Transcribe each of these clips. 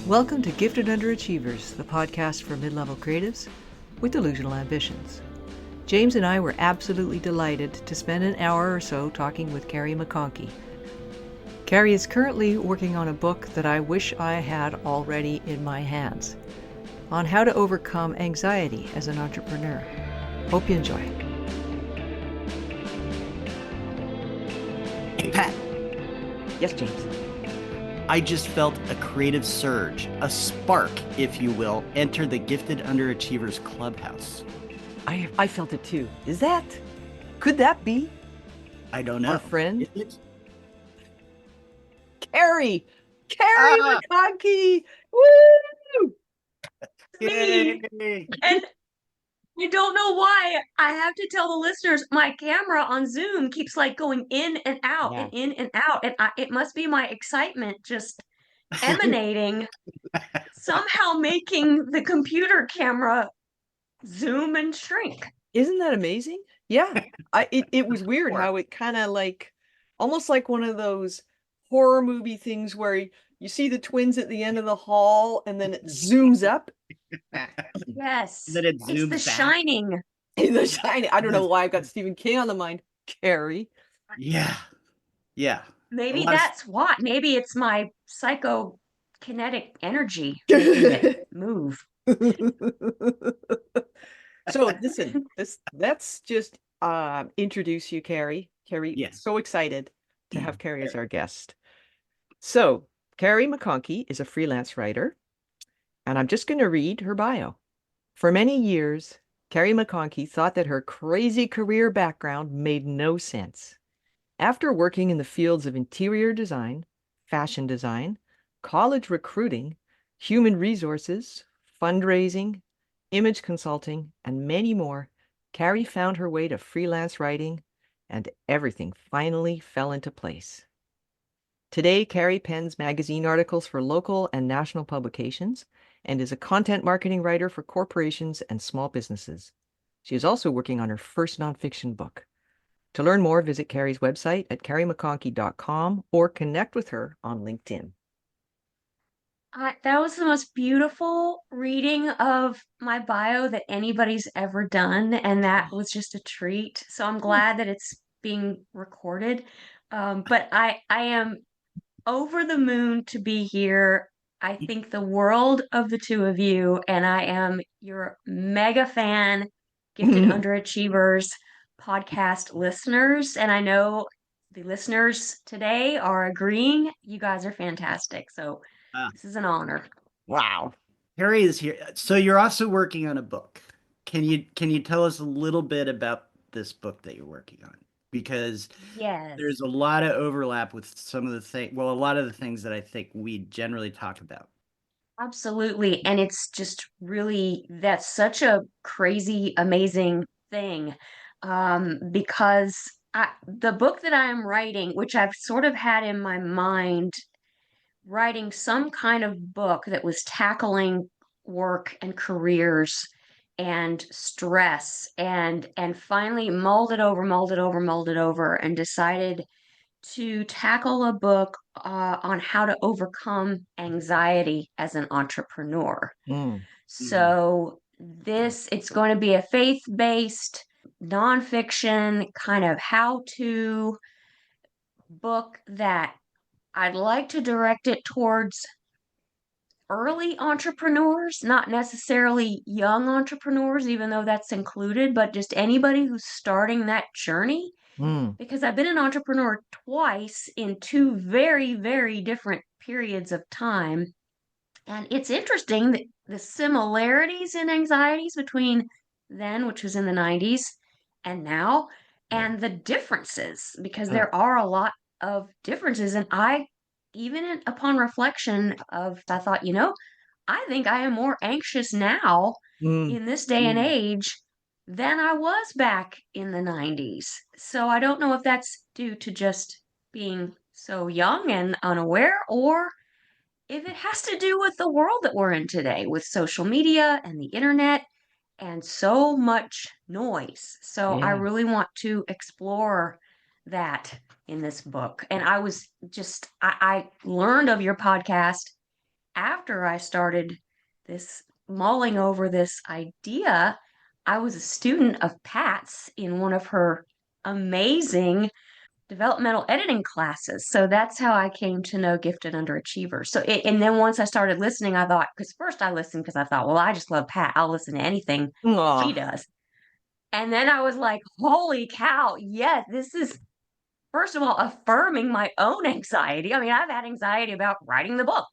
Welcome to Gifted Underachievers, the podcast for mid-level creatives with delusional ambitions. James and I were absolutely delighted to spend an hour or so talking with Carrie McConkey. Carrie is currently working on a book that I wish I had already in my hands, on how to overcome anxiety as an entrepreneur. Hope you enjoy. Hey, Pat. Yes, James. I just felt a creative surge, a spark, if you will, enter the Gifted Underachievers clubhouse. I felt it too. Could that be I don't know. our friend? Is it? Carrie McConkey! Woo! Me. Yay! And I don't know why I have to tell the listeners my camera on Zoom keeps like going in and out Yeah. and in and out. And it must be my excitement just emanating, somehow making the computer camera zoom and shrink. Isn't that amazing? Yeah. It was weird how it kind of like, almost like one of those horror movie things where you see the twins at the end of the hall and then it zooms up. Yes. Then it It's zooms The back. Shining. The Shining. I don't know why I've got Stephen King on the mind. Carrie. Yeah. Maybe A lot of- that's why. Maybe it's my psychokinetic energy making it move. So listen, let's just introduce you, Carrie. Carrie, Yes. so excited to have Carrie as our guest. So Carrie McConkey is a freelance writer, and I'm just going to read her bio. For many years, Carrie McConkey thought that her crazy career background made no sense. After working in the fields of interior design, fashion design, college recruiting, human resources, fundraising, image consulting, and many more, Carrie found her way to freelance writing, and everything finally fell into place. Today, Carrie pens magazine articles for local and national publications and is a content marketing writer for corporations and small businesses. She is also working on her first nonfiction book. To learn more, visit Carrie's website at carriemcconkey.com or connect with her on LinkedIn. That was the most beautiful reading of my bio that anybody's ever done, and that was just a treat. So I'm glad that it's being recorded. But I am over the moon to be here. I think the world of the two of you, and I am your mega fan, Gifted Underachievers podcast listeners. And I know the listeners today are agreeing. You guys are fantastic. So this is an honor. Wow. Carrie is here. So you're also working on a book. Can you tell us a little bit about this book that you're working on? Because Yes. there's a lot of overlap with some of the things, well, a lot of the things that I think we generally talk about. Absolutely. And it's just really, that's such a crazy, amazing thing. Because the book that I am writing, which I've sort of had in my mind, writing some kind of book that was tackling work and careers and stress and finally molded over and decided to tackle a book on how to overcome anxiety as an entrepreneur. So it's going to be a faith-based nonfiction kind of how-to book that I'd like to direct it towards early entrepreneurs, not necessarily young entrepreneurs, even though that's included, but just anybody who's starting that journey. Because I've been an entrepreneur twice in two very, very different periods of time. And it's interesting that the similarities in anxieties between then, which was in the 90s, and now, and the differences, because there are a lot of differences. And upon reflection I thought, I think I am more anxious now in this day and age than I was back in the 90s. So I don't know if that's due to just being so young and unaware, or if it has to do with the world that we're in today with social media and the internet and so much noise. So I really want to explore that in this book. And I learned of your podcast after I started this mulling over this idea, I was a student of Pat's in one of her amazing developmental editing classes. So that's how I came to know Gifted Underachiever. And then once I started listening, I thought, because first I listened because I thought, well, I just love Pat. I'll listen to anything she Aw. does. And then I was like, holy cow, yes, this is, first of all, affirming my own anxiety. I mean, I've had anxiety about writing the book,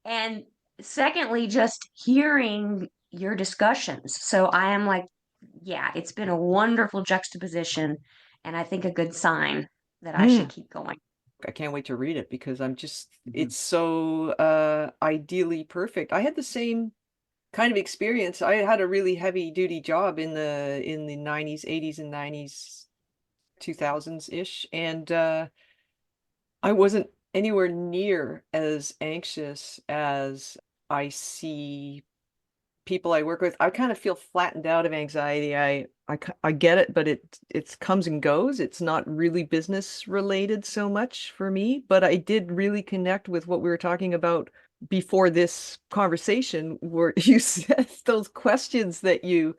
and secondly, just hearing your discussions. So I am like, yeah, it's been a wonderful juxtaposition, and I think a good sign that I should Mm. keep going. I can't wait to read it because Mhm. it's so ideally perfect. I had the same kind of experience. I had a really heavy duty job in the 90s, 80s and 90s, 2000s-ish, and I wasn't anywhere near as anxious as I see people I work with. I kind of feel flattened out of anxiety. I get it, but it comes and goes. It's not really business related so much for me, but I did really connect with what we were talking about before this conversation, where you said those questions that you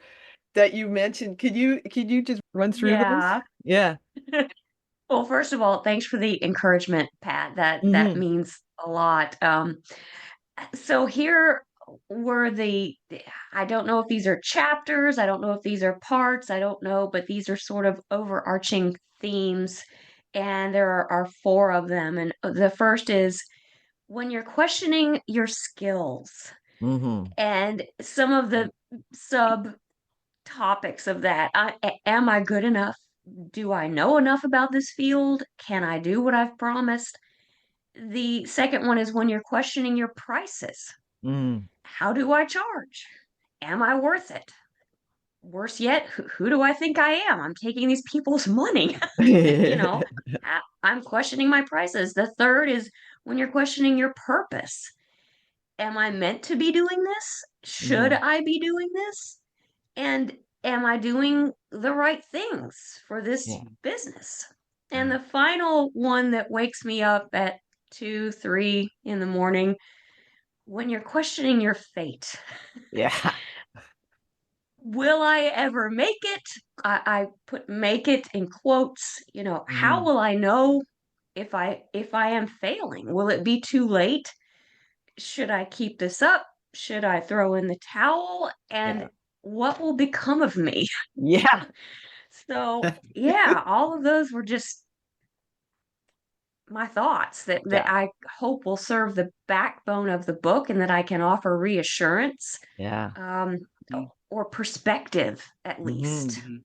mentioned. Could you just run through those? Yeah. Yeah. Well, first of all, thanks for the encouragement, Pat. That Hmm. means a lot. So here were I don't know if these are chapters, I don't know if these are parts, I don't know, but these are sort of overarching themes, and there are four of them. And the first is when you're questioning your skills, Hmm. and some of the sub topics of that. Am I good enough? Do I know enough about this field? Can I do what I've promised? The second one is when you're questioning your prices. Mm. How do I charge? Am I worth it? Worse yet, who do I think I am? I'm taking these people's money. you know, I'm questioning my prices. The third is when you're questioning your purpose. Am I meant to be doing this? Should Mm. I be doing this? And am I doing the right things for this Yeah. business? And Yeah. the final one that wakes me up at 2, 3 in the morning, when you're questioning your fate. Yeah. Will I ever make it? I put make it in quotes. How Mm. will I know if I am failing? Will it be too late? Should I keep this up? Should I throw in the towel? And Yeah. what will become of me? Yeah. So, yeah, all of those were just my thoughts that Yeah. I hope will serve the backbone of the book and that I can offer reassurance, Yeah. um, Mhm. or perspective at Hmm. least. Mhm.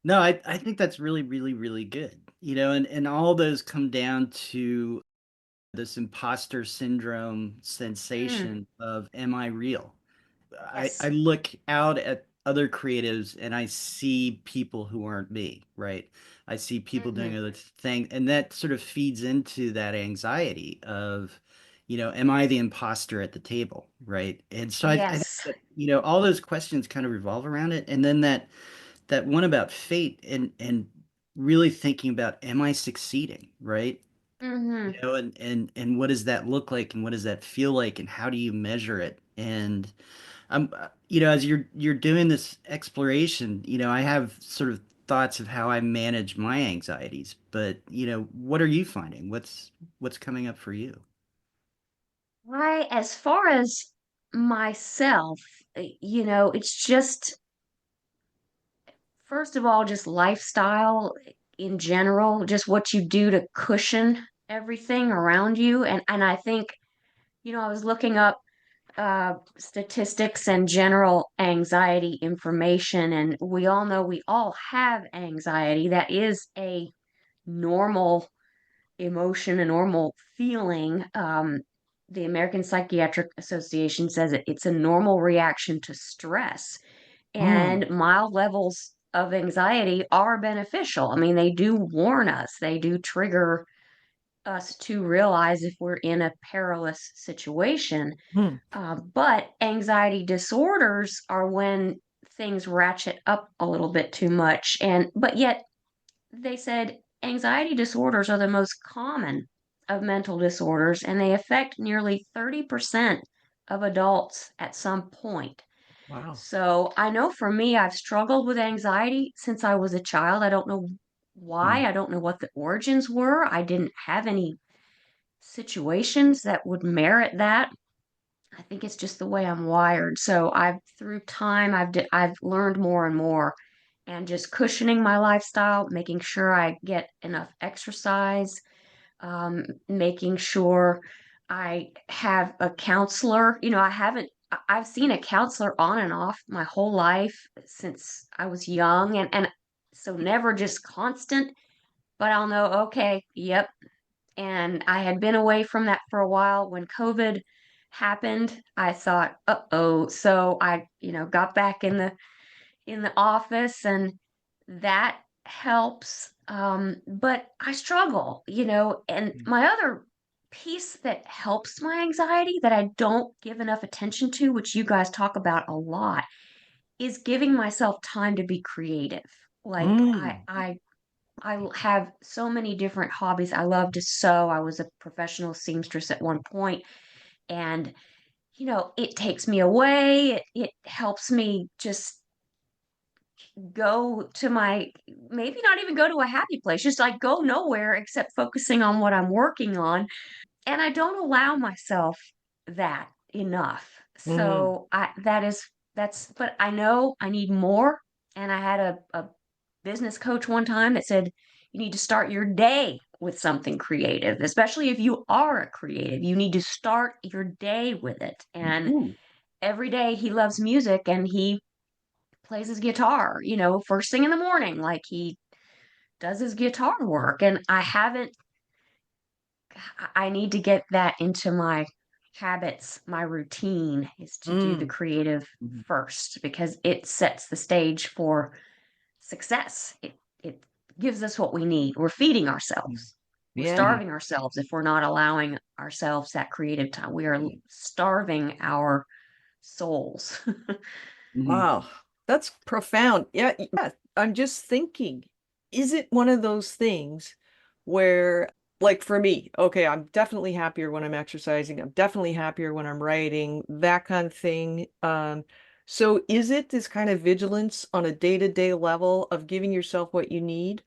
No, I think that's really, really, really good. And all those come down to this imposter syndrome Mm, sensation of, am I real? I yes. look out at other creatives and I see people who aren't me, right? I see people Hmm. doing other things, and that sort of feeds into that anxiety of, am I the imposter at the table, right? And so I think Yes. that, all those questions kind of revolve around it. And then that one about fate and really thinking about, am I succeeding, right? Hmm. And what does that look like, and what does that feel like, and how do you measure it? And as you're doing this exploration, I have sort of thoughts of how I manage my anxieties, but what are you finding? What's coming up for you? As far as myself, it's just, first of all, just lifestyle in general, just what you do to cushion everything around you. And I think, I was looking up statistics and general anxiety information, and we all know we all have anxiety. That is a normal emotion, a normal feeling. The American Psychiatric Association says it's a normal reaction to stress, Hmm. and mild levels of anxiety are beneficial. I mean, they do warn us, they do trigger us to realize if we're in a perilous situation. Hmm. But anxiety disorders are when things ratchet up a little bit too much. But yet they said anxiety disorders are the most common of mental disorders, and they affect nearly 30% of adults at some point. Wow. So I know for me, I've struggled with anxiety since I was a child. I don't know why. Mm. I don't know what the origins were. I didn't have any situations that would merit that. I think it's just the way I'm wired. So I've through time I've learned more and more, and just cushioning my lifestyle, making sure I get enough exercise, making sure I have a counselor. I've seen a counselor on and off my whole life since I was young, and so never just constant, but I'll know, okay, yep. And I had been away from that for a while. When COVID happened, I thought, uh-oh. So I, got back in the office, and that helps. But I struggle, and my other piece that helps my anxiety that I don't give enough attention to, which you guys talk about a lot, is giving myself time to be creative. Like Mm. I have so many different hobbies. I love to sew. I was a professional seamstress at one point, and it takes me away. It helps me just go to my, maybe not even go to a happy place, just like go nowhere except focusing on what I'm working on. And I don't allow myself that enough. Mm. So but I know I need more. And I had a business coach one time that said, you need to start your day with something creative, especially if you are a creative. You need to start your day with it. And Ooh. every day he loves music, and he plays his guitar, first thing in the morning, like he does his guitar work. And I need to get that into my habits. My routine is to do the Mm. creative Mhm. first, because it sets the stage for success. It gives us what we need. We're feeding ourselves. We're Yeah. Mhm. starving ourselves if we're not allowing ourselves that creative time. We are starving our souls. Mhm. Wow, that's profound. Yeah, yeah. I'm just thinking, is it one of those things where, like for me, okay, I'm definitely happier when I'm exercising. I'm definitely happier when I'm writing, that kind of thing. So is it this kind of vigilance on a day-to-day level of giving yourself what you need?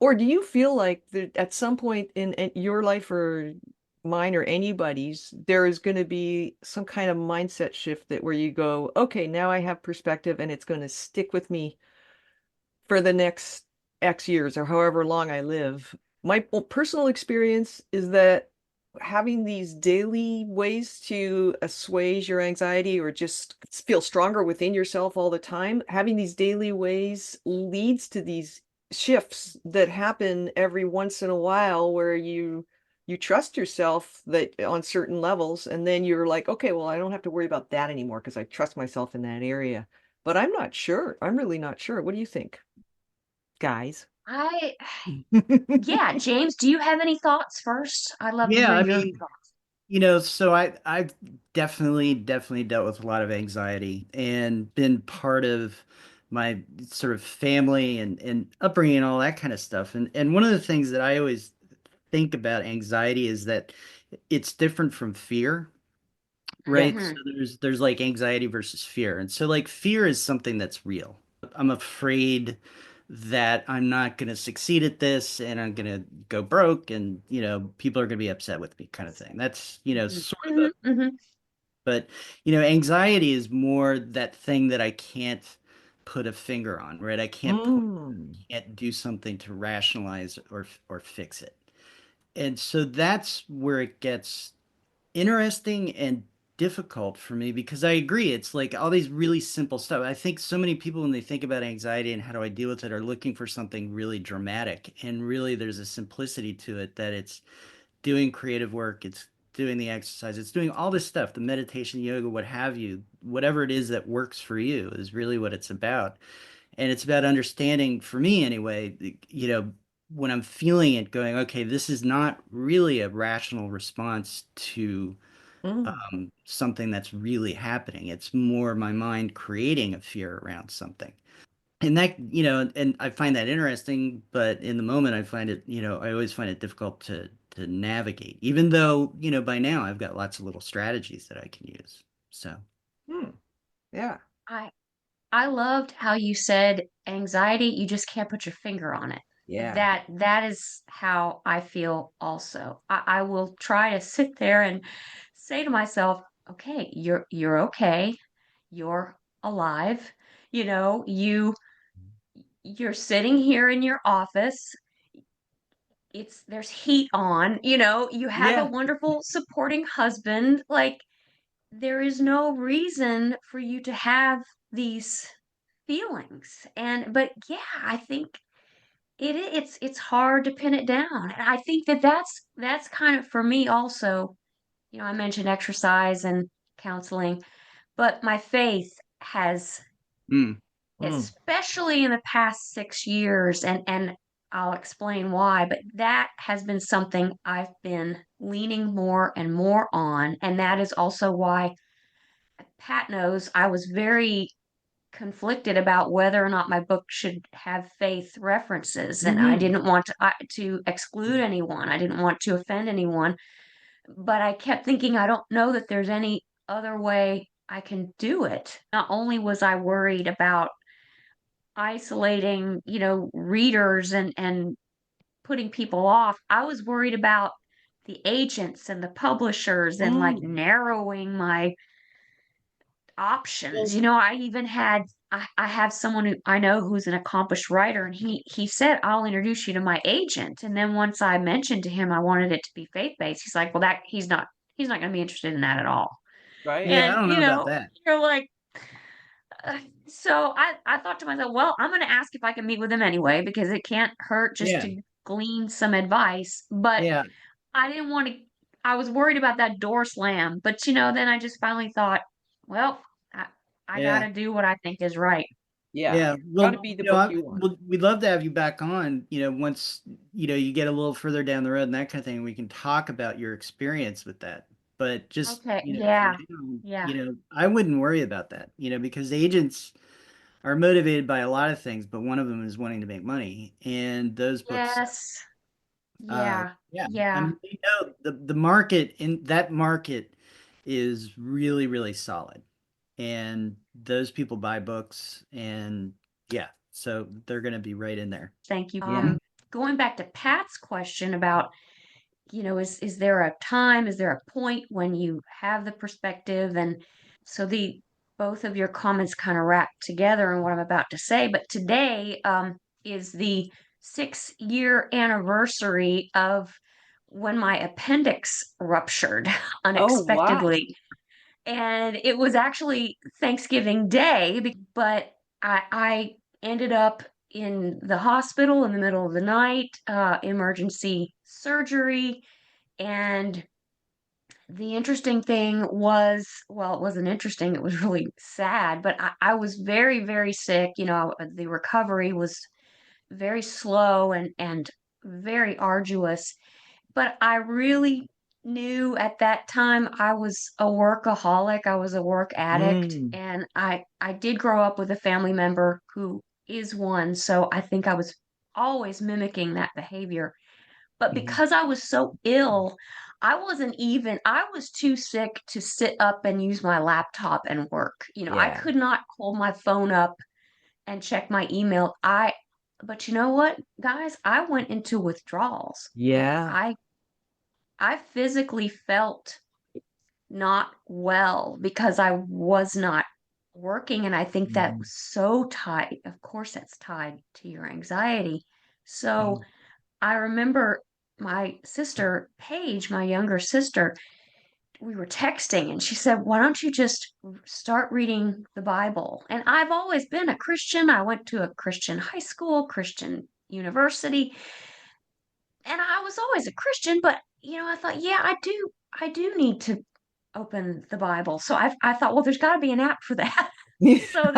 Or do you feel like that at some point in your life or mine or anybody's, there is going to be some kind of mindset shift that where you go, okay, now I have perspective and it's going to stick with me for the next X years or however long I live. My personal experience is that having these daily ways to assuage your anxiety or just feel stronger within yourself all the time, having these daily ways leads to these shifts that happen every once in a while where you trust yourself that on certain levels and then you're like, okay, well, I don't have to worry about that anymore because I trust myself in that area. But I'm not sure. I'm really not sure. What do you think, guys? I Yeah, James, do you have any thoughts first? I'd love to Yeah, hear I your mean, thoughts. so I've definitely dealt with a lot of anxiety and been part of my sort of family and upbringing and all that kind of stuff. And one of the things that I always think about anxiety is that it's different from fear, right? So Hmm. there's like anxiety versus fear. And so like fear is something that's real. I'm afraid that I'm not going to succeed at this and I'm going to go broke and people are going to be upset with me kind of thing. That's, Hmm. sort of Hmm. Hmm. but anxiety is more that thing that I can't put a finger on, right? Mm. Can't do something to rationalize or fix it. And so that's where it gets interesting and difficult for me because I agree. It's like all these really simple stuff. I think so many people, when they think about anxiety and how do I deal with it, are looking for something really dramatic. And really, there's a simplicity to it that it's doing creative work, it's doing the exercise, it's doing all this stuff, the meditation, yoga, what have you, whatever it is that works for you is really what it's about. And it's about understanding, for me anyway, when I'm feeling it, going, okay, this is not really a rational response to Mm. something that's really happening. It's more my mind creating a fear around something. And that, and I find that interesting, but in the moment I find it, I always find it difficult to to navigate, even though, by now I've got lots of little strategies that I can use. So, Hmm. Yeah. I I loved how you said anxiety, you just can't put your finger on it. Yeah. That is how I feel also. I will try to sit there and say to myself, okay, you're okay. You're alive. You know, you're sitting here in your office. There's heat on, you have a Yeah. wonderful supporting husband. Like, there is no reason for you to have these feelings. But yeah, I think it's hard to pin it down. And I think that's kind of for me also. I mentioned exercise and counseling, but my faith has, mm, Mm. especially in the past 6 years, and I'll explain why, but that has been something I've been leaning more and more on. And that is also why Pat knows I was very conflicted about whether or not my book should have faith references, and I Hmm. didn't want to exclude anyone. I didn't want to offend anyone, but I kept thinking I don't know that there's any other way I can do it. Not only was I worried about isolating, readers and putting people off, I was worried about the agents and the publishers and like Mm. narrowing my options. well, I even had I have someone who I know who's an accomplished writer, and he said, I'll introduce you to my agent. And then once I mentioned to him I wanted it to be faith-based, he's like, well, that he's not going to be interested in that at all. Right. yeah, I And don't know about that. you're like, so I thought to myself, well, I'm going to ask if I can meet with him anyway, because it can't hurt just Yeah, to glean some advice. But yeah, I didn't want to, I was worried about that door slam. But, then I just finally thought, well, I, I got yeah. to do what I think is right. Yeah. Yeah, Got to well, be the book you want. we'd love to have you back on, once, you get a little further down the road and that kind of thing. We can talk about your experience with that. But just, Okay. for Yeah. now, Yeah. I wouldn't worry about that, because agents are motivated by a lot of things, but one of them is wanting to make money. And those books, Yes. Yeah. yeah, I Yeah. mean, the market in that market is really, really solid, and those people buy books, and yeah, so they're going to be right in there. Thank you. Yeah. Going back to Pat's question about, is there a time, is there a point when you have the perspective? And so the both of your comments kind of wrap together in what I'm about to say. But today is the 6-year anniversary of when my appendix ruptured Oh, wow. unexpectedly. And it was actually Thanksgiving Day, but I ended up in the hospital in the middle of the night, emergency surgery. And the interesting thing was, well, it wasn't interesting, it was really sad, but I was very, very sick. The recovery was very slow and very arduous. But I really knew at that time I was a workaholic, I was a work addict, Mm. and I did grow up with a family member who is one, so I think I was always mimicking that behavior. But Mhm. because I was so ill, I was too sick to sit up and use my laptop and work. I Yeah. could not hold my phone up and check my email. But you know what, guys? I went into withdrawals. Yeah. I physically felt not well because I was not working. And I think that Mhm. was so tied. Of course, that's tied to your anxiety. So Mm. I remember my sister, Paige, my younger sister, we were texting and she said, why don't you just start reading the Bible? And I've always been a Christian. I went to a Christian high school, Christian university, and I was always a Christian, but I thought, yeah, I do need to open the Bible. So I thought, well, there's got to be an app for that. So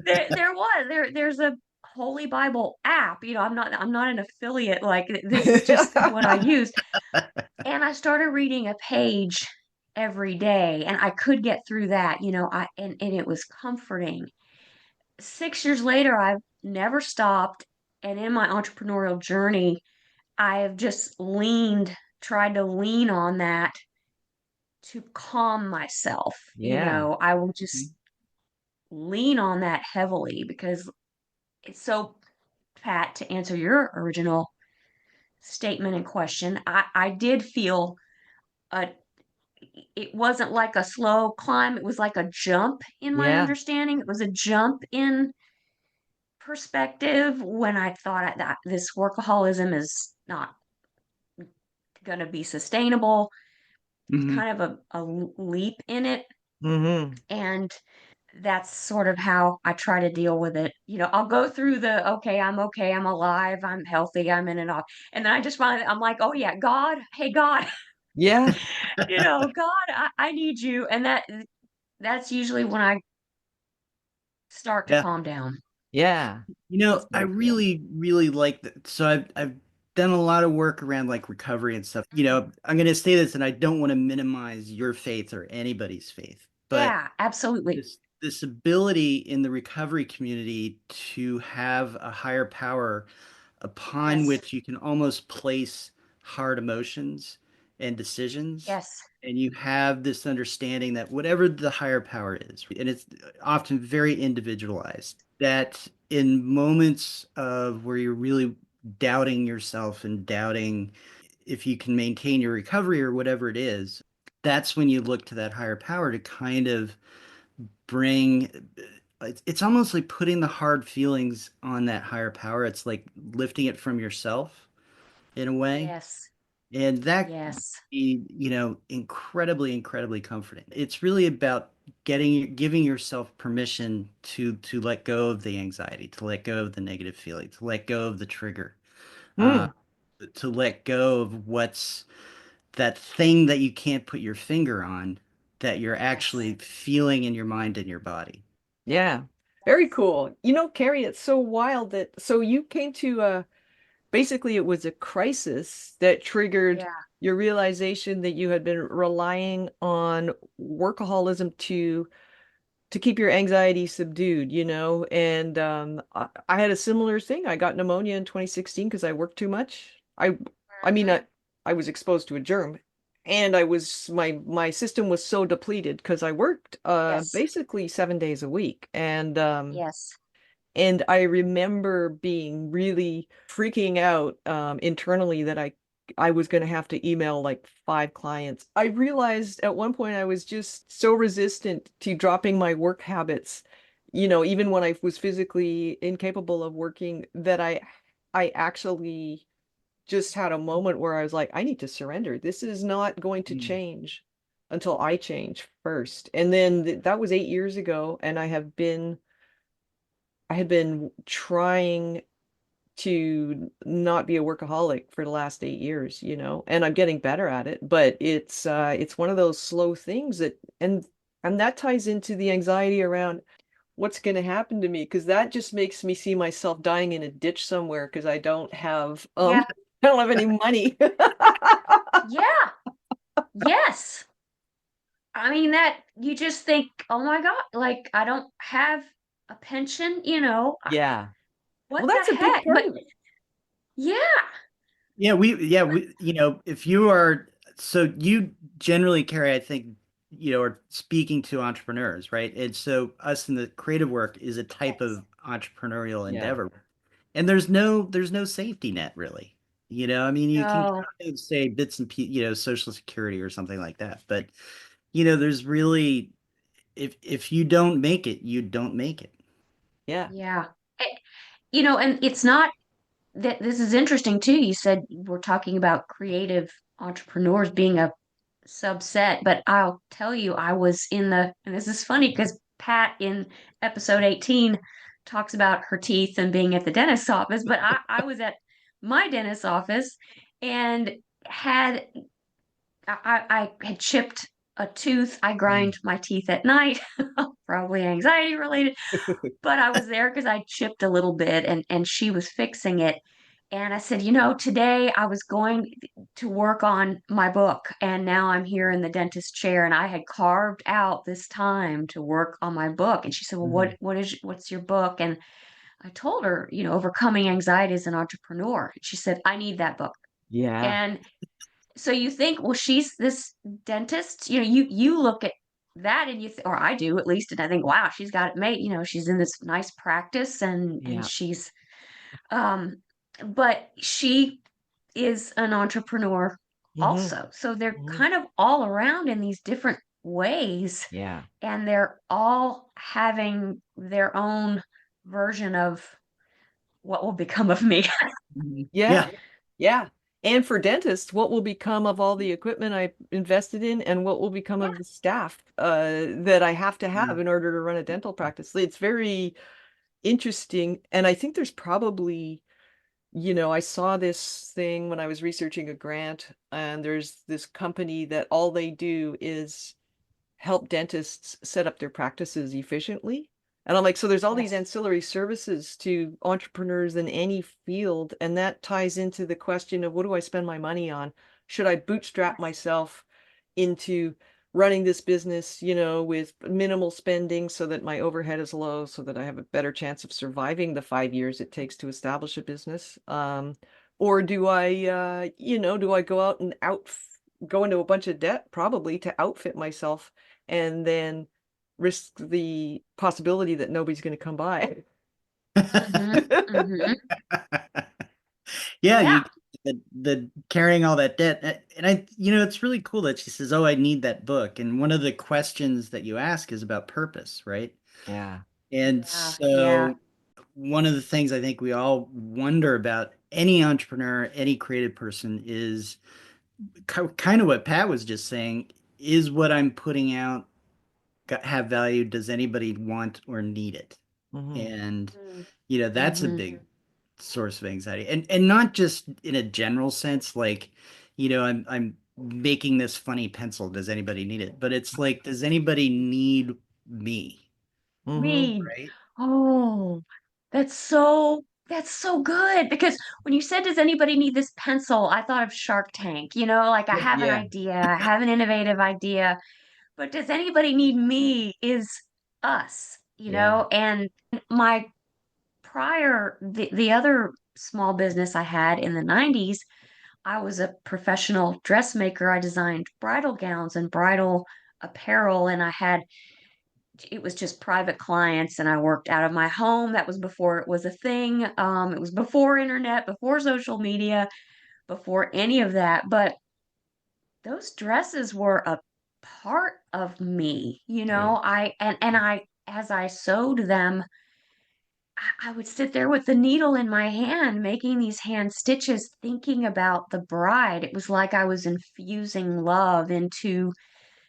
there's a Holy Bible app. I'm not an affiliate. Like, this is just what I used. And I started reading a page every day, and I could get through that. And it was comforting. 6 years later, I've never stopped, and in my entrepreneurial journey, I have just leaned tried to lean on that to calm myself. Yeah. I will Mhm. just lean on that heavily because it's so, Pat, to answer your original statement and question, I did feel a it wasn't like a slow climb, it was like a jump in my Yeah. understanding. It was a jump in perspective when I thought that this workaholism is not going to be sustainable. It's Mhm. kind of a leap in it. Mm-hmm. And that's sort of how I try to deal with it. I'll go through okay, I'm alive, I'm healthy, I'm in and off. And then I just find I'm like, oh yeah, God, hey God, Yeah. God, I need you. And that's usually when I start to Yeah. calm down. Yeah. That's I very cool. really, really like that. So I've done a lot of work around like recovery and stuff. I'm going to say this, and I don't want to minimize your faith or anybody's faith, but Yeah, absolutely. this ability in the recovery community to have a higher power upon Yes. which you can almost place hard emotions and decisions. Yes. And you have this understanding that whatever the higher power is, and it's often very individualized, that in moments of where you're really doubting yourself and doubting if you can maintain your recovery or whatever it is, that's when you look to that higher power to kind of bring it's almost like putting the hard feelings on that higher power. It's like lifting it from yourself in a way. Yes. And that can Yes. be, incredibly, incredibly comforting. It's really about giving yourself permission to let go of the anxiety, to let go of the negative feeling, to let go of the trigger, uh, Hmm. to let go of what's that thing that you can't put your finger on that you're Yes. actually feeling in your mind and your body. Yeah. Very cool. Carrie, it's so wild that so you came to basically it was a crisis that triggered Yeah. your realization that you had been relying on workaholism to keep your anxiety subdued, and I had a similar thing. I got pneumonia in 2016 because I worked too much. I mean, Mhm. I was exposed to a germ, and my system was so depleted because I worked Yes. basically 7 days a week, Yes. and I remember being really freaking out internally that I was going to have to email like 5 clients. I realized at one point I was just so resistant to dropping my work habits, even when I was physically incapable of working, that I actually just had a moment where I was like, I need to surrender. This is not going to Mm. change until I change first. And then that was 8 years ago, and I had been trying to not be a workaholic for the last 8 years, and I'm getting better at it, but it's one of those slow things and that ties into the anxiety around what's going to happen to me, because that just makes me see myself dying in a ditch somewhere because I don't have Yeah. I don't have any money. Yeah. Yes. I mean, that you just think, oh my God, like I don't have a pension, Yeah. Well, what the that's a big heck? part But of it. yeah. If you are, so you generally, Carrie, I think, are speaking to entrepreneurs, right? And so us in the creative work is a type Yes. of entrepreneurial Yeah. endeavor. And there's no safety net really. I mean, you can No. kind of say bits and Social Security or something like that. But, there's really, if you don't make it, you don't make it. Yeah. Yeah. Eh, and it's not that this is interesting too. You said we're talking about creative entrepreneurs being a subset, but I'll tell you, I was and this is funny because Pat in episode 18 talks about her teeth and being at the dentist's office, but I was at my dentist's office and had I had chipped a tooth. I Mm. grind my teeth at night, probably anxiety related, but I was there because I chipped a little bit and she was fixing it. And I said, today I was going to work on my book and now I'm here in the dentist chair and I had carved out this time to work on my book. And she said, well, Mhm. what's your book? And I told her, Overcoming Anxiety as an Entrepreneur. She said, I need that book. Yeah. And so you think, well, she's this dentist, you look at that and or I do at least, and I think, wow, she's got it made. She's in this nice practice, and Yeah. she's um but she is an entrepreneur Hmm. also. So they're Hmm. kind of all around in these different ways, Yeah. and they're all having their own version of what will become of me. Yeah. Yeah. Yeah. And for dentists, what will become of all the equipment I invested in and what will become Yeah. of the staff that I have to have Mm. in order to run a dental practice? It's very interesting. And I think there's probably, I saw this thing when I was researching a grant, and there's this company that all they do is help dentists set up their practices efficiently. And I'm like, so there's all these Yes. ancillary services to entrepreneurs in any field. And that ties into the question of what do I spend my money on? Should I bootstrap Yes. myself into running this business, with minimal spending so that my overhead is low, so that I have a better chance of surviving the 5 years it takes to establish a business? Or do I go out and go into a bunch of debt probably to outfit myself and then risk the possibility that nobody's going to come by. Mm-hmm. Mm-hmm. Yeah, Yeah. the carrying all that debt. And it's really cool that she says, "Oh, I need that book." And one of the questions that you ask is about purpose, right? Yeah. And Yeah. Yeah. so one of the things I think we all wonder about any entrepreneur, any creative person is kind of what Pat was just saying, is what I'm putting out have value? Does anybody want or need it? Hmm. And that's a Mm-hmm. big source of anxiety. And not just in a general sense, like, I'm making this funny pencil. Does anybody need it? But it's like, does anybody need me? Hmm. Me. Right? Oh, that's so good, because when you said, does anybody need this pencil? I thought of Shark Tank. Like I have an Yeah. idea, I have an innovative idea, but does anybody need me is us, Yeah. and my the other small business I had in the 90s, I was a professional dressmaker. I designed bridal gowns and bridal apparel, and it was just private clients, and I worked out of my home. That was before it was a thing. It was before internet, before social media, before any of that. But those dresses were a part of me, Yeah. and I as I sewed them, I would sit there with the needle in my hand, making these hand stitches, thinking about the bride. It was like I was infusing love into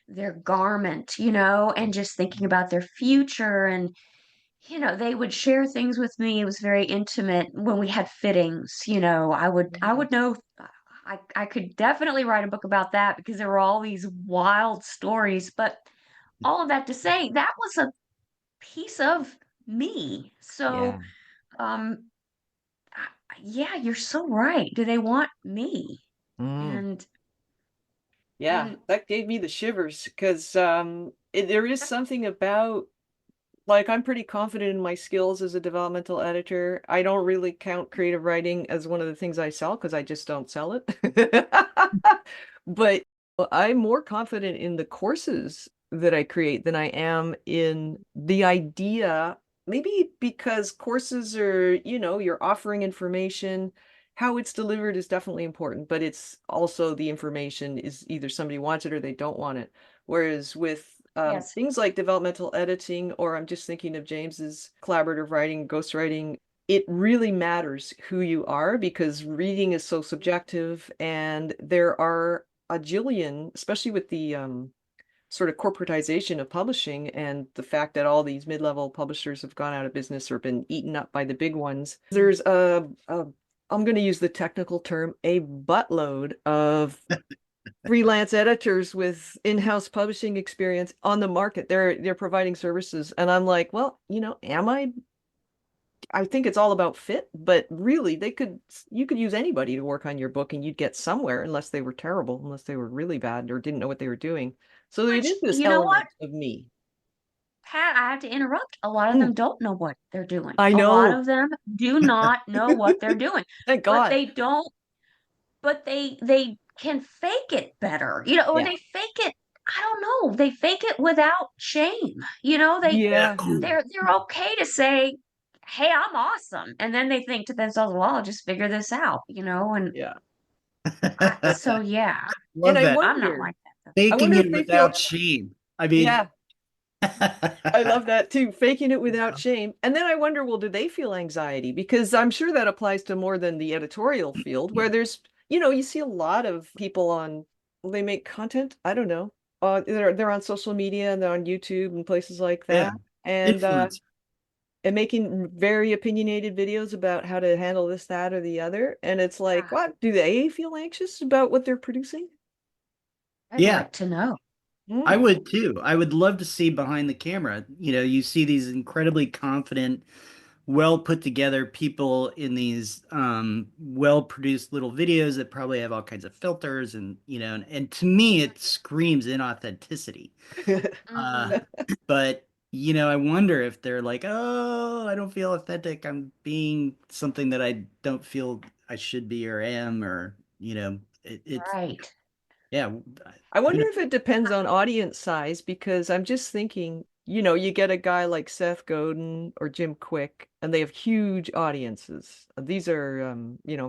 their garment, and just thinking about their future. And, they would share things with me. It was very intimate when we had fittings, I would know. I could definitely write a book about that, because there were all these wild stories. But all of that to say, that was a piece of me. So, Yeah. um, yeah, you're so right. Do they want me? Mm. And Yeah. and That gave me the shivers because there is something about, like, I'm pretty confident in my skills as a developmental editor. I don't really count creative writing as one of the things I sell because I just don't sell it. But I'm more confident in the courses that I create than I am in the idea. Maybe because courses are, you're offering information. How it's delivered is definitely important, but it's also the information is either somebody wants it or they don't want it. Whereas with yes, things like developmental editing, or I'm just thinking of James's collaborative writing, ghostwriting, it really matters who you are because reading is so subjective, and there are a jillion, especially with the sort of corporatization of publishing and the fact that all these mid-level publishers have gone out of business or been eaten up by the big ones. There's I'm going to use the technical term, a buttload of freelance editors with in-house publishing experience on the market. They're providing services, and I'm like, well, am I think it's all about fit, but really you could use anybody to work on your book and you'd get somewhere unless they were terrible, unless they were really bad or didn't know what they were doing. So it which, is this you know what, element of me. Pat, I have to interrupt. A lot of Mm, them don't know what they're doing. I A lot know. of them do not know what they're doing, Thank but God. they don't. But they can fake it better, you know, or Yeah. they fake it. I don't know. They fake it without shame. You know, Yeah. they're okay to say, "Hey, I'm awesome," and then they think to themselves, "Well, I'll just figure this out," you know. And Yeah. so yeah, And Love that. I'm not like that. I Faking wonder it if they feel, without shame. I mean, yeah, I love that too. Faking it without shame. And then I wonder, well, do they feel anxiety? Because I'm sure that applies to more than the editorial field, where there's, you see a lot of people on, well, they make content. I don't know. They're on social media and they're on YouTube and places like yeah, that. And influence. and making very opinionated videos about how to handle this, that, or the other. And it's like, Yeah, what? Do they feel anxious about what they're producing? I'd Yeah, like to know. I Hmm. would too. I would love to see behind the camera. You see these incredibly confident, well put together people in these well produced little videos that probably have all kinds of filters and to me it screams inauthenticity. Uh, Hmm. but I wonder if they're like, oh, I don't feel authentic. I'm being something that I don't feel I should be or am, or it's Right. yeah. I Who wonder knows? if it depends on audience size because I'm just thinking, you get a guy like Seth Godin or Jim Quick, and they have huge audiences. These are,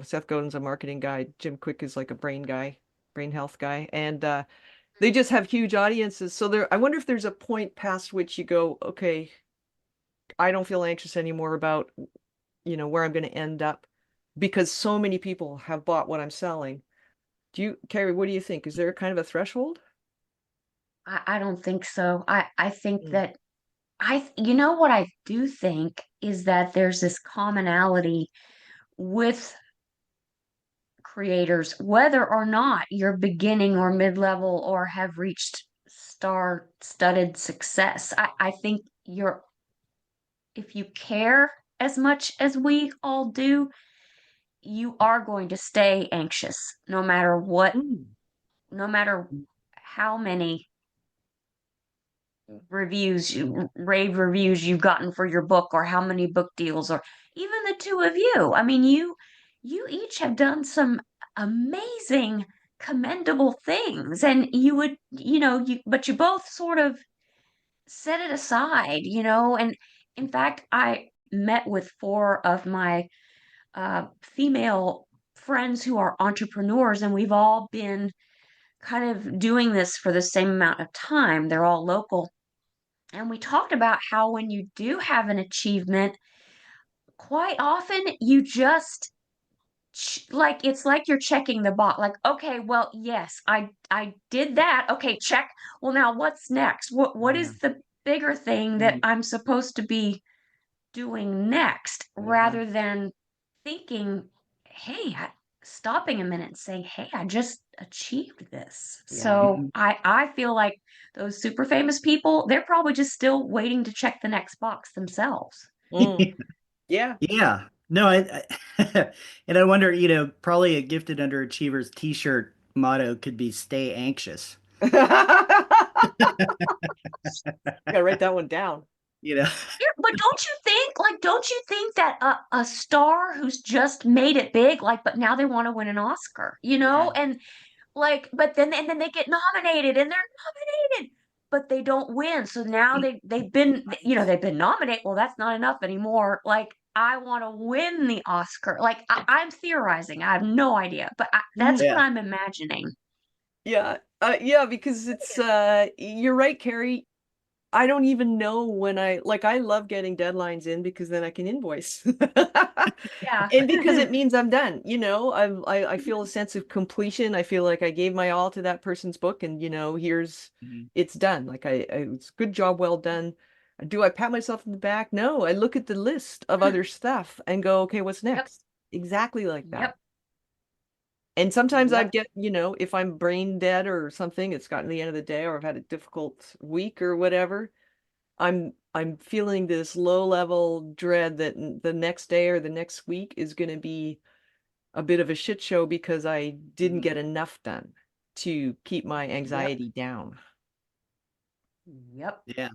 Seth Godin's a marketing guy, Jim Quick is like a brain guy, brain health guy, and they just have huge audiences. So I wonder if there's a point past which you go, okay, I don't feel anxious anymore about, where I'm going to end up because so many people have bought what I'm selling. Carrie, what do you think? Is there kind of a threshold? I don't think so. I think Mm. that you know what I do think is that there's this commonality with creators, whether or not you're beginning or mid-level or have reached star-studded success. I think if you care as much as we all do, you are going to stay anxious no matter what, Mm. no matter how many rave reviews you've gotten for your book or how many book deals or even the two of you. I mean, you each have done some amazing commendable things and you would, but you both sort of set it aside, and in fact, I met with four of my female friends who are entrepreneurs and we've all been kind of doing this for the same amount of time. They're all local and we talked about how when you do have an achievement, quite often you just like it's like you're checking the box. Like, okay, well, yes, I did that. Okay, check. Well, now what's next? What Yeah. is the bigger thing that Mm, I'm supposed to be doing next yeah. rather than thinking, hey, stopping a minute and saying, hey, I just achieved this. Yeah. So Mhm. I feel like those super famous people, they're probably just still waiting to check the next box themselves. Mm. Yeah. Yeah. No, and I wonder, probably a gifted underachievers t-shirt motto could be stay anxious. Gotta write that one down. You know. Yeah, but don't you think that a star who's just made it big, like, but now they want to win an Oscar, Yeah. and like, but then they get nominated and they're nominated, but they don't win. So now they've been nominated. Well, that's not enough anymore. Like, I want to win the Oscar. Like, I'm theorizing. I have no idea, but that's what Mm. Yeah. I'm imagining. Yeah. Yeah, because you're right, Carrie. I don't even know when I love getting deadlines in because then I can invoice. Yeah. And because it means I'm done, I feel a sense of completion. I feel like I gave my all to that person's book and Mhm. it's done. Like it's good job, well done. Do I pat myself in the back? No, I look at the list of other stuff and go, okay, what's Yep. next? Exactly like that. Yep. And sometimes I Yep. get, if I'm brain dead or something, it's gotten to the end of the day or I've had a difficult week or whatever, I'm feeling this low level dread that the next day or the next week is going to be a bit of a shit show because I didn't Mhm. get enough done to keep my Yep. anxiety down. Yep. Yeah.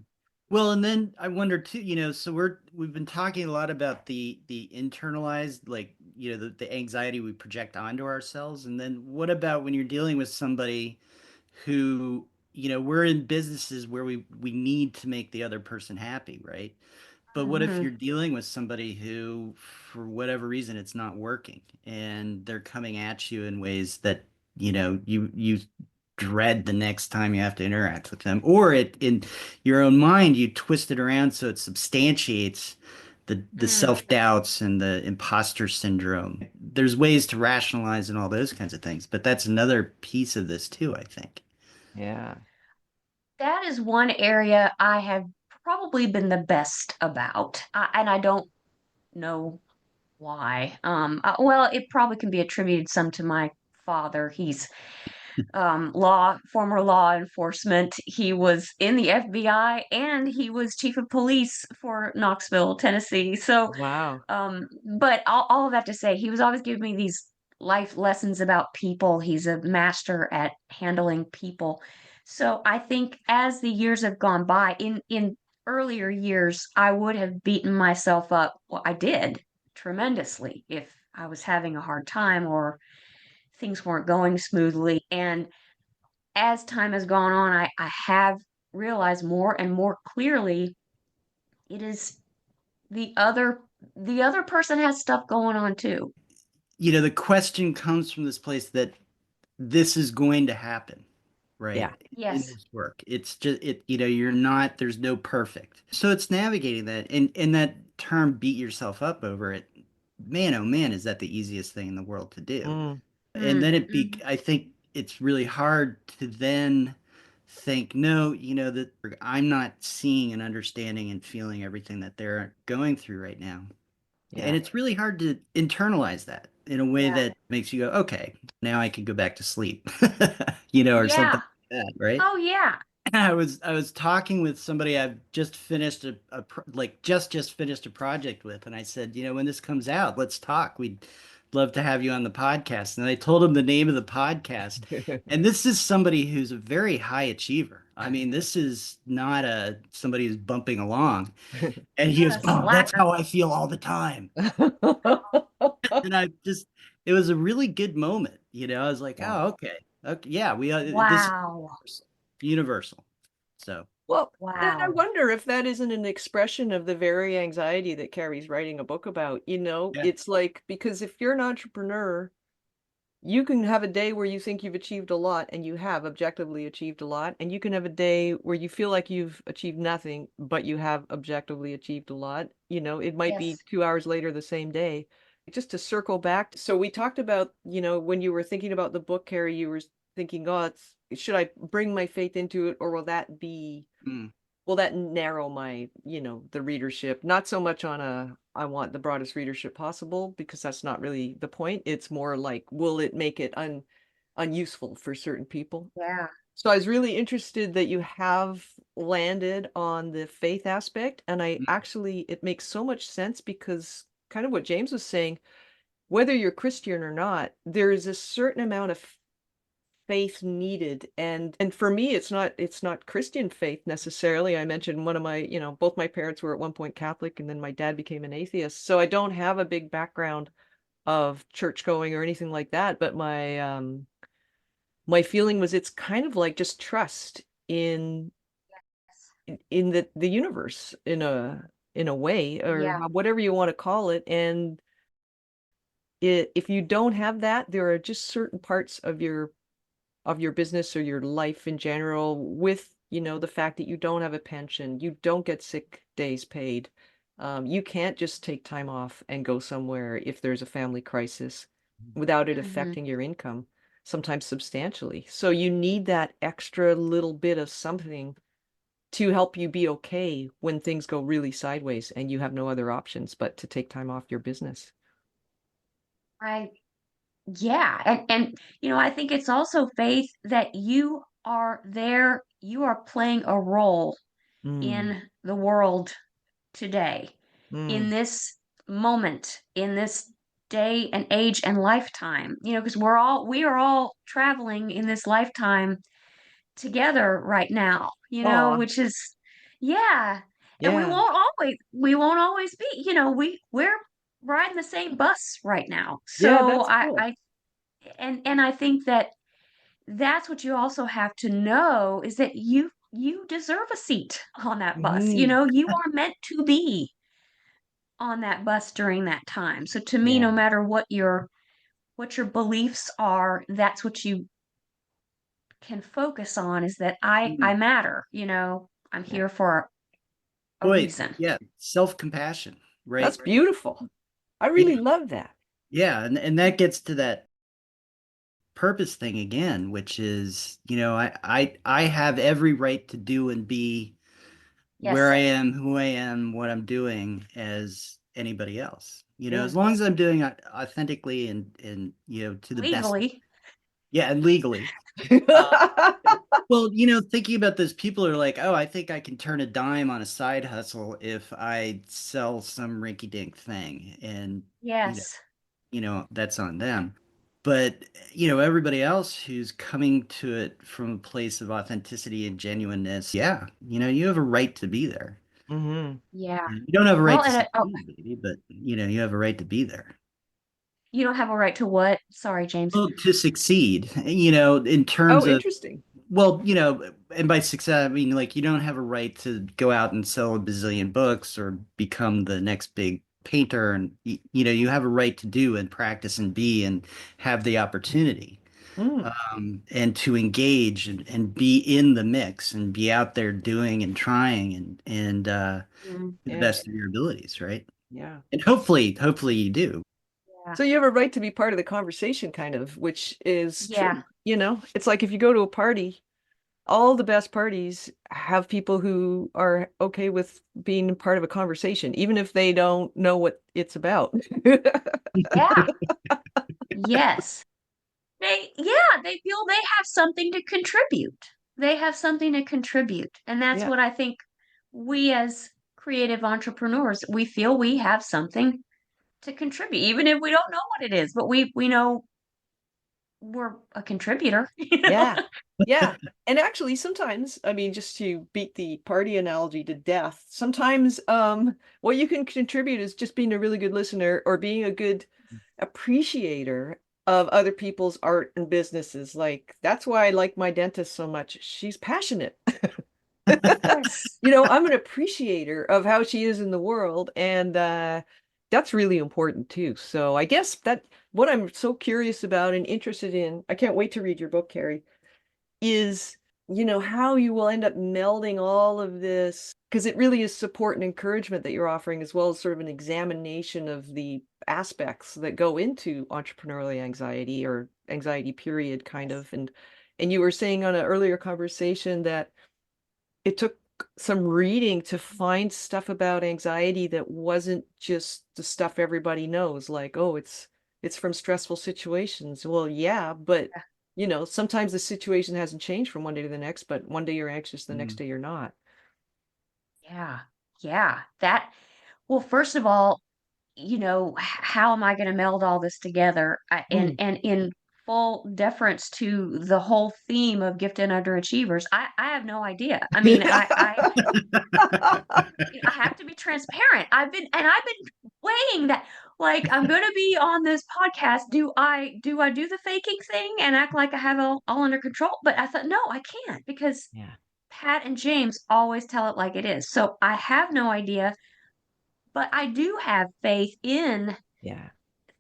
Well, and then I wonder too, so we've been talking a lot about the internalized, like the anxiety we project onto ourselves. And then what about when you're dealing with somebody who, we're in businesses where we need to make the other person happy, right? But what if Hmm. you're dealing with somebody who, for whatever reason, it's not working and they're coming at you in ways that, you dread the next time you have to interact with them, or in your own mind, you twist it around so it substantiates the Mm. self-doubts and the imposter syndrome. There's ways to rationalize and all those kinds of things, but that's another piece of this too, I think. Yeah. That is one area I have probably been the best about, and I don't know why. Well, it probably can be attributed some to my father. He's former law enforcement. He was in the FBI and he was chief of police for Knoxville, Tennessee. So, Wow. but all of that to say, he was always giving me these life lessons about people. He's a master at handling people. So I think as the years have gone by, in earlier years, I would have beaten myself up. Well, I did tremendously if I was having a hard time or things weren't going smoothly. And as time has gone on, I have realized more and more clearly it is the other the other person has stuff going on too. The question comes from this place that this is going to happen, right? Yeah. In Yes. this work. It's just you're not, there's no perfect. So it's navigating that, and that term beat yourself up over it. Man, oh man, is that the easiest thing in the world to do? Mm. And then Mm. I think it's really hard to then think, no, that I'm not seeing and understanding and feeling everything that they're going through right now. And Yeah. it's really hard to internalize that in a way Yeah. that makes you go, okay, now I can go back to sleep, or something Yeah. like that, right? Oh yeah. I was talking with somebody I've just finished just finished a project with, and I said, when this comes out, let's talk. We'd love to have you on the podcast. And I told him the name of the podcast. And this is somebody who's a very high achiever. I mean, this is not somebody who's bumping along. And he Not goes, a "Oh, that's slacker. how I feel all the time." And it was a really good moment. I was like, Yeah. "Oh, okay. Okay, yeah, this is Wow. universal." So, Well, and I Wow. wonder if that isn't an expression of the very anxiety that Carrie's writing a book about. yeah. It's like, because if you're an entrepreneur, you can have a day where you think you've achieved a lot and you have objectively achieved a lot, and you can have a day where you feel like you've achieved nothing, but you have objectively achieved a lot. It might be Yes. 2 hours later the same day. Just to circle back, so we talked about, when you were thinking about the book, Carrie, you were thinking, oh, should I bring my faith into it, or Mm, will that narrow my, the readership? Not so much on I want the broadest readership possible, because that's not really the point. It's more like, will it make it unuseful for certain people? Yeah. So I was really interested that you have landed on the faith aspect. And mm, it makes so much sense, because kind of what James was saying, whether you're Christian or not, there is a certain amount of faith needed. And for me, it's not Christian faith necessarily. I mentioned one of my, both my parents were at one point Catholic, and then my dad became an atheist, so I don't have a big background of church going or anything like that. But my feeling was, it's kind of like just trust in the universe, in a way, or Yeah. whatever you want to call it. And if you don't have that, there are just certain parts of your business or your life in general, with the fact that you don't have a pension, you don't get sick days paid, you can't just take time off and go somewhere if there's a family crisis without it Hmm. affecting your income, sometimes substantially. So you need that extra little bit of something to help you be okay when things go really sideways and you have no other options but to take time off your business. I Yeah, and I think it's also faith that you are there, you are playing a role Mm, in the world today, in mm, this moment, in this day and age and lifetime. Because we are all traveling in this lifetime together right now, aw, which is, yeah. And yeah, we won't always be, we're riding the same bus right now. Yeah, So that's cool. and I think that that's what you also have to know is that you deserve a seat on that bus. You Hmm. know, you are meant to be on that bus during that time. So to me, Yeah, no matter what your beliefs are, that's what you can focus on is that I Mm. matter, you know, I'm yeah. here for a Boy, reason. yeah, self-compassion, That's right? beautiful. I Yeah, really love that. yeah, and that gets to that purpose thing again, which is, I have every right to do and be where Yes, I am, who I am, what I'm doing as anybody else. Yeah. As long as I'm doing it authentically and to the best, legally. yeah, and legally. Uh, well, thinking about those people are like, oh, I think I can turn a dime on a side hustle if I sell some rinky-dink thing, and you know, Yes. that's on them. But everybody else who's coming to it from a place of authenticity and genuineness, yeah, you have a right to be there. Hmm. Yeah. You don't have a right Well, to and oh, succeed, maybe, but you have a right to be there. you don't have a right to what? Sorry, James. Well, to succeed, in terms Oh, of, interesting. well, and by success, I mean like you don't have a right to go out and sell a bazillion books or become the next big painter, and you have a right to do and practice and be and have the opportunity, Mm, and to engage and be in the mix and be out there doing and trying and Mm, to the yeah, best of your abilities, right? yeah. And hopefully you do. yeah. So you have a right to be part of the conversation, kind of, which is Yeah. true. It's like if you go to a party, all the best parties have people who are okay with being part of a conversation, even if they don't know what it's about. Yeah. Yes. They feel they have something to contribute. They have something to contribute. And that's Yeah. what I think we as creative entrepreneurs, we feel we have something to contribute, even if we don't know what it is, but we know we're a contributor, you know? Yeah. Yeah. And actually, sometimes, I mean, just to beat the party analogy to death, sometimes what you can contribute is just being a really good listener or being a good appreciator of other people's art and businesses. Like, that's why I like my dentist so much. She's passionate. Yes. I'm an appreciator of how she is in the world, and that's really important too. So I guess that what I'm so curious about and interested in, I can't wait to read your book, Carrie, is, how you will end up melding all of this, because it really is support and encouragement that you're offering, as well as sort of an examination of the aspects that go into entrepreneurial anxiety or anxiety period, kind Yes. of. And you were saying on an earlier conversation that it took some reading to find stuff about anxiety that wasn't just the stuff everybody knows, like, oh, it's from stressful situations. Well, yeah, but sometimes the situation hasn't changed from one day to the next, but one day you're anxious, the next Mm. day you're not. Yeah. Yeah. Well, first of all, how am I going to meld all this together? And Mm. in full deference to the whole theme of gifted underachievers, I have no idea. I mean, I have to be transparent. I've been weighing that. Like, I'm going to be on this podcast. Do I do the faking thing and act like I have it all under control? But I thought, no, I can't because Yeah. Pat and James always tell it like it is. So I have no idea, but I do have faith in Yeah.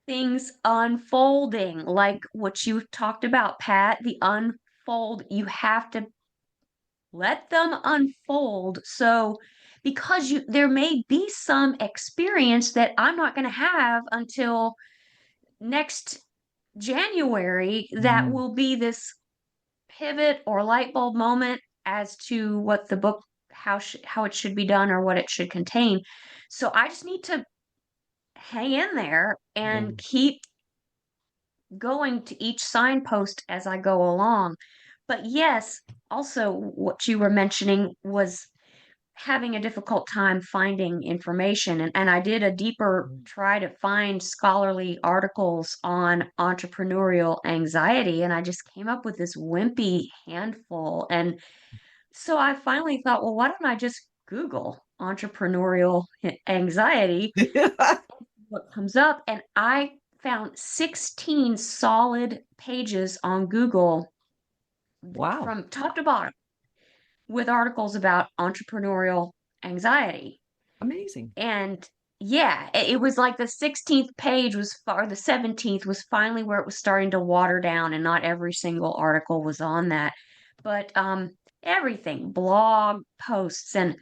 things unfolding, like what you talked about, Pat, the unfold. You have to let them unfold. So, because there may be some experience that I'm not going to have until next January that Mm. will be this pivot or light bulb moment as to what the book how it should be done or what it should contain. So I just need to hang in there Yeah. and keep going to each signpost as I go along. But yes, also what you were mentioning was having a difficult time finding information. And I did a deeper Mm. try to find scholarly articles on entrepreneurial anxiety, and I just came up with this wimpy handful. And so I finally thought, well, why don't I just Google entrepreneurial anxiety, what comes up, and I found 16 solid pages on Google Wow. from top to bottom with articles about entrepreneurial anxiety. Amazing. And yeah, it was like the 16th page was, or the 17th was finally where it was starting to water down, and not every single article was on that. But everything, blog posts and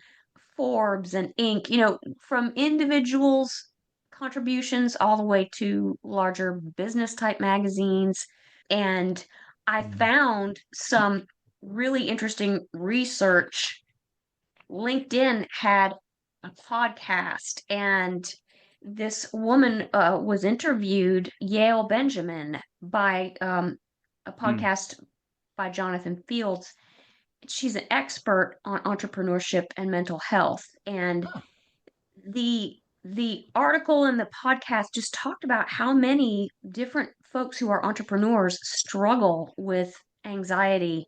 Forbes and Inc., from individuals' contributions all the way to larger business type magazines. And I Mm. found some really interesting research. LinkedIn had a podcast, and this woman was interviewed, Yale Benjamin, by a Mm. podcast by Jonathan Fields. She's an expert on entrepreneurship and mental health, and Huh. the article and the podcast just talked about how many different folks who are entrepreneurs struggle with anxiety,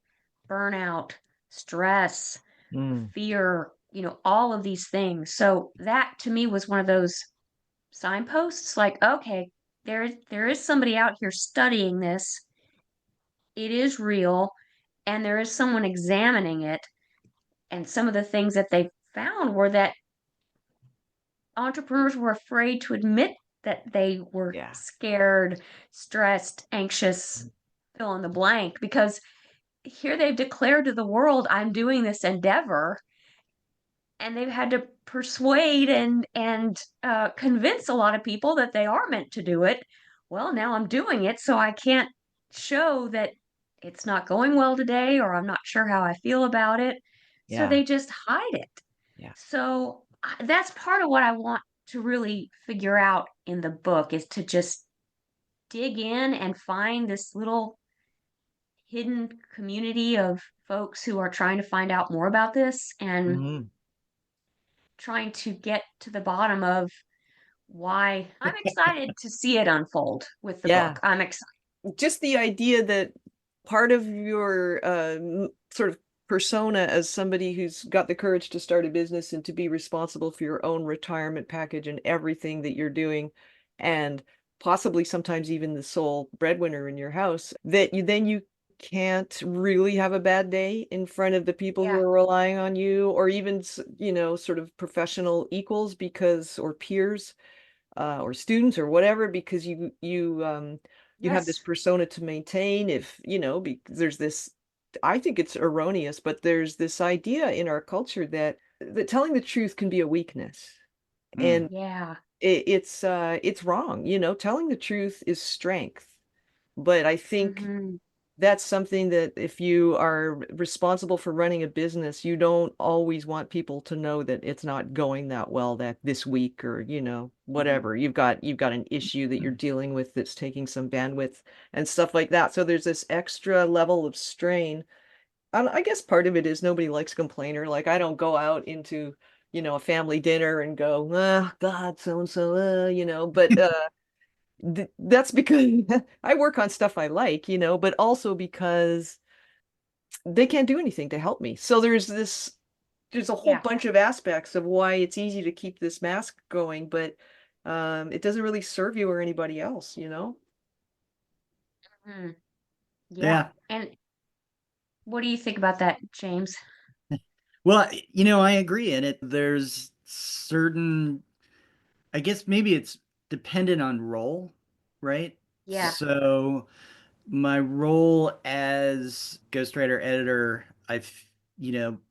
burnout, stress, Mm. fear, all of these things. So that to me was one of those signposts, like, okay, there is somebody out here studying this. It is real, and there is someone examining it. And some of the things that they found were that entrepreneurs were afraid to admit that they were Yeah. scared, stressed, anxious, fill in the blank, because here they've declared to the world, I'm doing this endeavor, and they've had to persuade and convince a lot of people that they are meant to do it. Well, now I'm doing it, so I can't show that it's not going well today, or I'm not sure how I feel about it. So Yeah. they just hide it. Yeah. So that's part of what I want to really figure out in the book, is to just dig in and find this little hidden community of folks who are trying to find out more about this, and Hmm. trying to get to the bottom of why. I'm excited to see it unfold with the Yeah. book. I'm excited. Just the idea that part of your sort of persona as somebody who's got the courage to start a business and to be responsible for your own retirement package and everything that you're doing, and possibly sometimes even the sole breadwinner in your house, that you can't really have a bad day in front of the people who Yeah. are relying on you, or even sort of professional equals, because or peers, or students or whatever, because you have this Yes. persona to maintain. If because there's this, I think it's erroneous, but there's this idea in our culture that telling the truth can be a weakness, Mm. and Yeah. it's wrong. Telling the truth is strength. But I think Hmm. that's something that if you are responsible for running a business, you don't always want people to know that it's not going that well that this week, or whatever. You've got an issue that you're dealing with that's taking some bandwidth and stuff like that. So there's this extra level of strain. And I guess part of it is nobody likes a complainer. Like, I don't go out into a family dinner and go, oh God, so and so, but that's because I work on stuff I like, but also because they can't do anything to help me. So there's a whole Yeah. bunch of aspects of why it's easy to keep this mask going, but it doesn't really serve you or anybody else. Hmm. Yeah. Yeah. And what do you think about that, James? Well, I agree. And there's certain, I guess maybe it's dependent on role, right? Yeah. So my role as ghostwriter editor,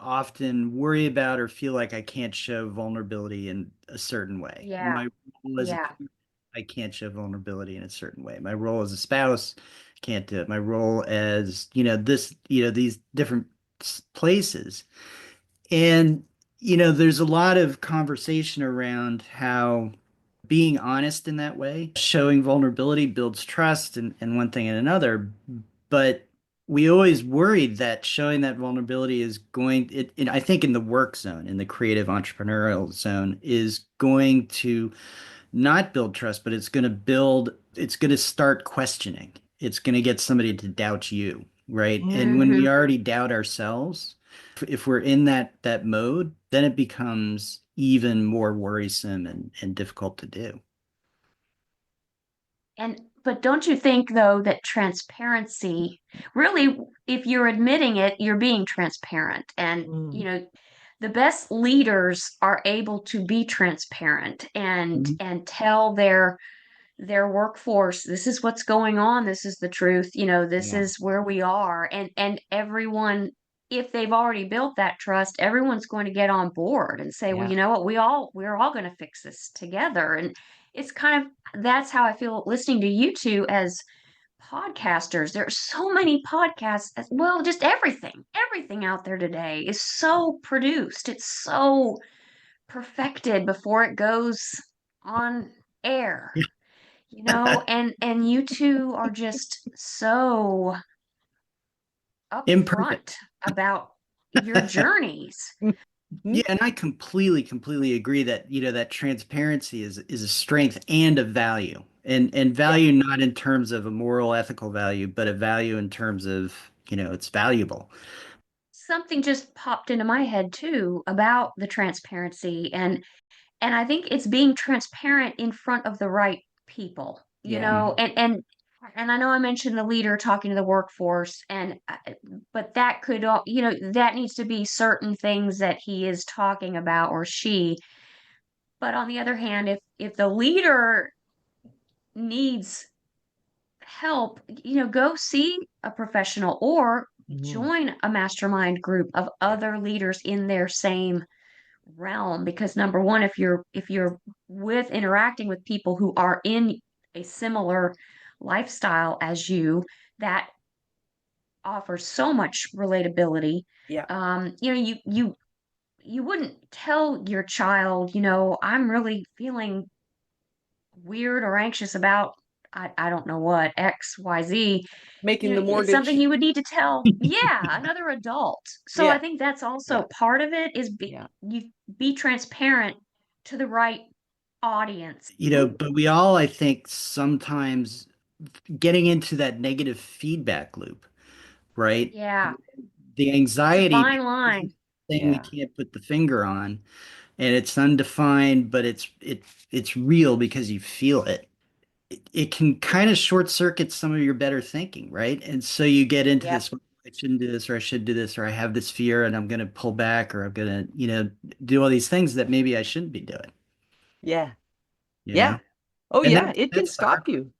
often worry about or feel like I can't show vulnerability in a certain way. Yeah. My role as a Yeah. parent, I can't show vulnerability in a certain way. My role as a spouse, can't do it. My role as, these different places. And, there's a lot of conversation around how being honest in that way, showing vulnerability builds trust and one thing and another. But we always worried that showing that vulnerability is I think in the work zone, in the creative entrepreneurial zone, is going to not build trust, but it's going to start questioning. It's going to get somebody to doubt you, right? And when Hmm. we already doubt ourselves, if we're in that mode, then it becomes even more worrisome and difficult to do. But don't you think though that transparency really, if you're admitting it, you're being transparent. And Mm, the best leaders are able to be transparent Mhm. and tell their workforce, this is what's going on, this is the truth, this yeah. is where we are. And everyone, if they've already built that trust, everyone's going to get on board and say, well, Yeah. you know what, we're all going to fix this together. And it's kind of, that's how I feel listening to you two as podcasters. There are so many podcasts as well, just everything out there today is so produced, it's so perfected before it goes on air, and you two are just so Imperfect. upfront about your journeys. Mhm. Yeah, and I completely agree that, that transparency is a strength and a value. And Yeah. value not in terms of a moral, ethical value, but a value in terms of, it's valuable. Something just popped into my head too about the transparency, and I think it's being transparent in front of the right people, Yeah. Mhm. and I know I mentioned the leader talking to the workforce, but that could all, that needs to be certain things that he is talking about or she. But on the other hand, if the leader needs help, go see a professional or Mhm. join a mastermind group of Yeah. other leaders in their same realm. Because number one, if you're with interacting with people who are in a similar lifestyle as you, that offers so much relatability. Yeah. You wouldn't tell your child, I'm really feeling weird or anxious about, I don't know what, XYZ. Making the It's something mortgage. you would need to tell, yeah, another adult. So I Yeah. think that's Yeah. also part of it, is Yeah. be transparent to the right audience. But we all, I think, sometimes getting into that negative feedback loop, right? Yeah, The it's a anxiety fine is line. the thing we Yeah. can't put the finger on, and it's undefined, but it's real because you feel it. It can kind of short circuit some of your better thinking, right? And so you get into Yep. this, "Well, I shouldn't do this, or I should do this, or I have this fear and I'm going to pull back, or I'm going to, do all these things that maybe I shouldn't be doing, Yeah. you Yeah. know? Oh And yeah, it can that's the hard stop part. you.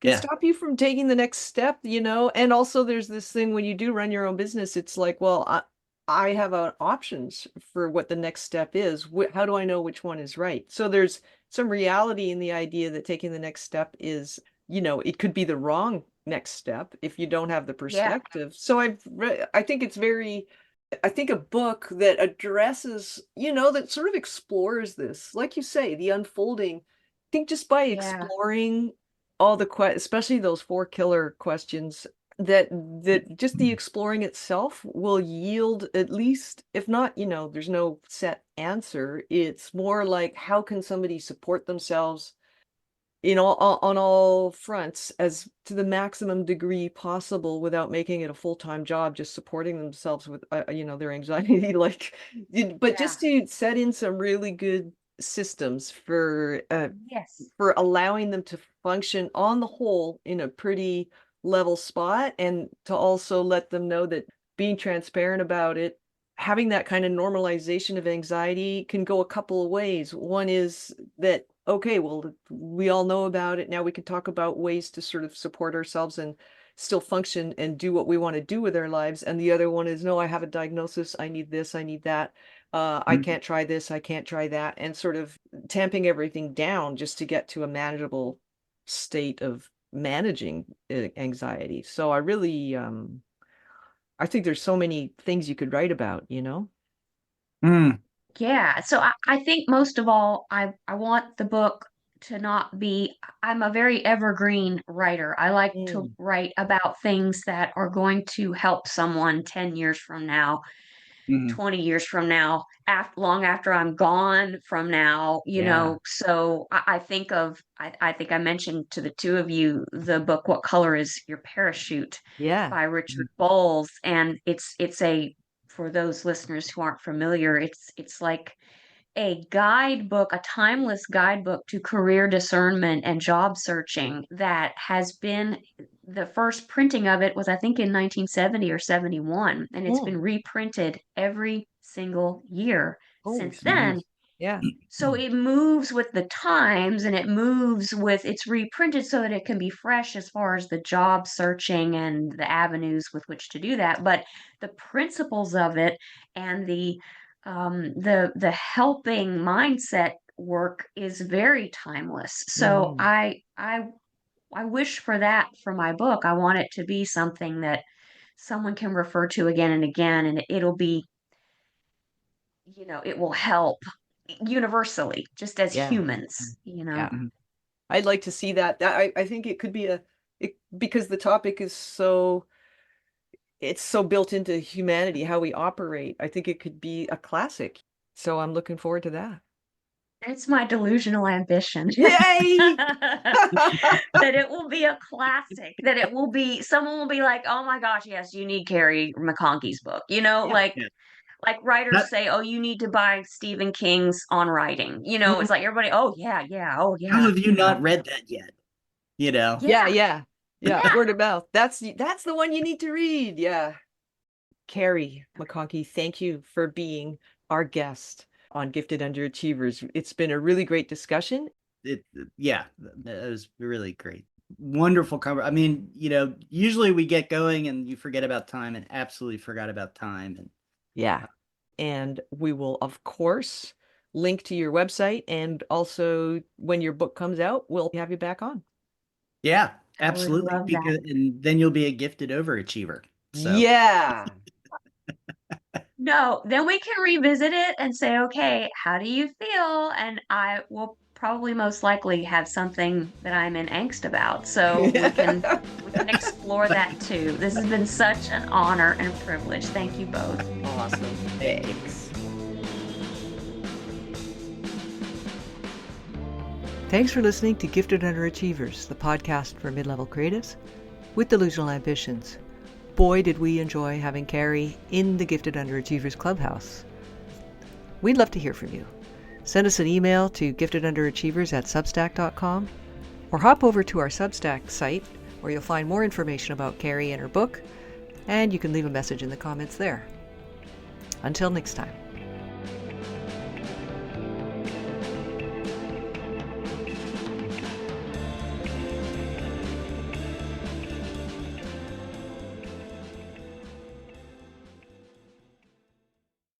Can Yeah. stop you from taking the next step, And also there's this thing when you do run your own business, it's like, well, I have options for what the next step is. How do I know which one is right? So there's some reality in the idea that taking the next step is, it could be the wrong next step if you don't have the Yeah. perspective. So I think a book that addresses, that sort of explores this, like you say, the unfolding. I think just by Yeah. exploring all the especially those four killer questions, that just the exploring itself will yield, at least, if not, there's no set answer. It's more like, how can somebody support themselves on all fronts as to the maximum degree possible without making it a full-time job, just supporting themselves with their anxiety, like, but Yeah. just to set in some really good systems Yes. for allowing them to function on the whole in a pretty level spot, and to also let them know that being transparent about it, having that kind of normalization of anxiety, can go a couple of ways. One is that, okay, well, we all know about it. Now we can talk about ways to sort of support ourselves and still function and do what we want to do with our lives. And the other one is, no, I have a diagnosis. I need this. I need that. I Mhm. can't try this. I can't try that. And sort of tamping everything down just to get to a manageable state of managing anxiety. So I think there's so many things you could write about. Mm, Yeah. So I think most of all, I want the book to not be, I'm a very evergreen writer. I like to Mm, write about things that are going to help someone 10 years from now, mhm. 20 years from now, long after I'm gone from now, yeah. So I think I mentioned to the two of you the book, What Color is Your Parachute Yeah. by Richard Bowles. And for those listeners who aren't familiar, it's like a guidebook, a timeless guidebook to career discernment and job searching that has been, the first printing of it was, I think, in 1970 or 71, and it's been reprinted every single year Oh, since then. yeah. So it moves with the times, and it's reprinted so that it can be fresh as far as the job searching and the avenues with which to do that. But the principles of it and the helping mindset work is very timeless. So Mm. I wish for that for my book. I want it to be something that someone can refer to again and again, and it'll be, it will help universally, just as Yeah. humans, Yeah. I'd like to see that. I think it could be because the topic is it's so built into humanity, how we operate. I think it could be a classic. So I'm looking forward to that. It's my delusional ambition Yay! that it will be a classic, that it will be, someone will be like, oh my gosh, yes, you need Carrie McConkey's book. Yeah. Yeah. Like writers That, say, oh, you need to buy Stephen King's On Writing. It's like everybody, oh yeah, yeah, oh how yeah, have you not read that yet? You know? Yeah, yeah, yeah. Yeah, yeah. word of mouth. That's the one you need to read. Yeah. Carrie McConkey, thank you for being our guest on Gifted Underachievers. It's been a really great discussion. Yeah, that was really great. Wonderful cover. I mean, usually we get going and you forget about time, and absolutely forgot about time. And Yeah. And we will, of course, link to your website. And also, when your book comes out, we'll have you back on. yeah, I would absolutely. love that. And then you'll be a gifted overachiever. So Yeah. No, then we can revisit it and say, okay, how do you feel? And I will probably most likely have something that I'm in angst about. So we can explore that too. This has been such an honor and privilege. Thank you both. Awesome. Thanks. Thanks for listening to Gifted Underachievers, the podcast for mid-level creatives with delusional ambitions. Boy, did we enjoy having Carrie in the Gifted Underachievers Clubhouse. We'd love to hear from you. Send us an email to giftedunderachievers@substack.com or hop over to our Substack site where you'll find more information about Carrie and her book, and you can leave a message in the comments there. Until next time.